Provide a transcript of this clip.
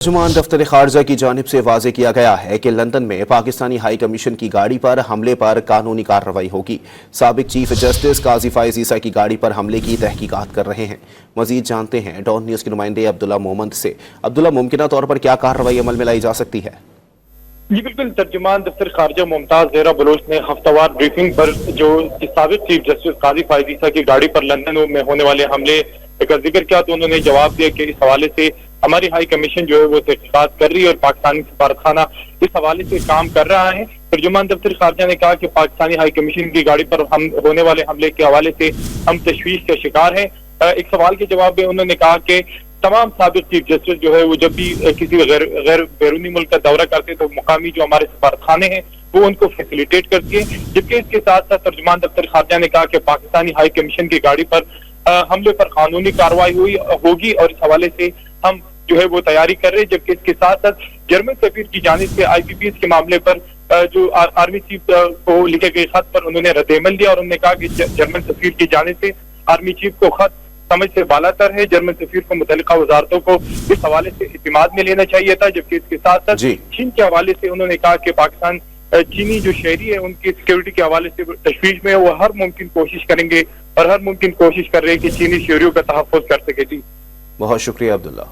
तर्जुमान दफ्तर खारजा की जानिब से वाज़ेह किया गया है कि लंदन में पाकिस्तानी हाई कमीशन की गाड़ी पर हमले पर कानूनी कार्रवाई होगी। साबिक चीफ जस्टिस काजी फाइज ईसा की गाड़ी पर हमले की तहकीकात कर रहे हैं। मजीद जानते हैं डॉन न्यूज़ के नुमाइंदे अब्दुल्ला मोहम्मद से। अब्दुल्ला, मुमकिन तौर पर क्या कार्रवाई अमल में लाई जा सकती है? जी बिल्कुल, तर्जुमान दफ्तर खारजा मुमताज ज़ेहरा बलोच ने हफ्तावार ब्रीफिंग पर जो साबिक चीफ जस्टिस काजी फाइज ईसा की गाड़ी पर लंदन में होने वाले हमले का जिक्र किया, तो उन्होंने जवाब दिया कि इस हवाले से हमारी हाई कमीशन जो है वो तहकीकात कर रही है और पाकिस्तानी सफारतखाना इस हवाले से काम कर रहा है। तर्जुमान दफ्तर खारजा ने कहा कि पाकिस्तानी हाई कमीशन की गाड़ी पर हम होने वाले हमले के हवाले से हम तशवीश का शिकार हैं। एक सवाल के जवाब में उन्होंने कहा कि तमाम साबिक चीफ जस्टिस जो है वो जब भी किसी गैर बैरूनी मुल्क का दौरा करते तो मुकामी जो हमारे सफारतखाने हैं वो उनको फैसिलिटेट करती है। जबकि इसके साथ साथ तर्जुमान दफ्तर खारजा ने कहा कि पाकिस्तानी हाई कमीशन की गाड़ी पर हमले पर कानूनी कार्रवाई होगी और इस हवाले से हम जो है वो तैयारी कर रहे हैं। जबकि इसके साथ साथ जर्मन सफीर की जानिब से IPPS के मामले पर जो आर्मी चीफ को लिखे गए खत पर उन्होंने रद्द-ए-अमल दिया और उन्होंने कहा कि जर्मन सफीर की जानिब से आर्मी चीफ को खत समझ से बालातर है। जर्मन सफीर को मुतल्लिका वजारतों को इस हवाले से इत्मीनान में लेना चाहिए था। जबकि इसके साथ साथ चीन के हवाले से उन्होंने कहा कि पाकिस्तान चीनी जो शहरी है उनकी सिक्योरिटी के हवाले से तशवीश में है, वो हर मुमकिन कोशिश करेंगे और हर मुमकिन कोशिश कर रहे हैं कि चीनी शहरियों का तहफ़्फ़ुज़ कर सके। जी बहुत शुक्रिया अब्दुल्ला।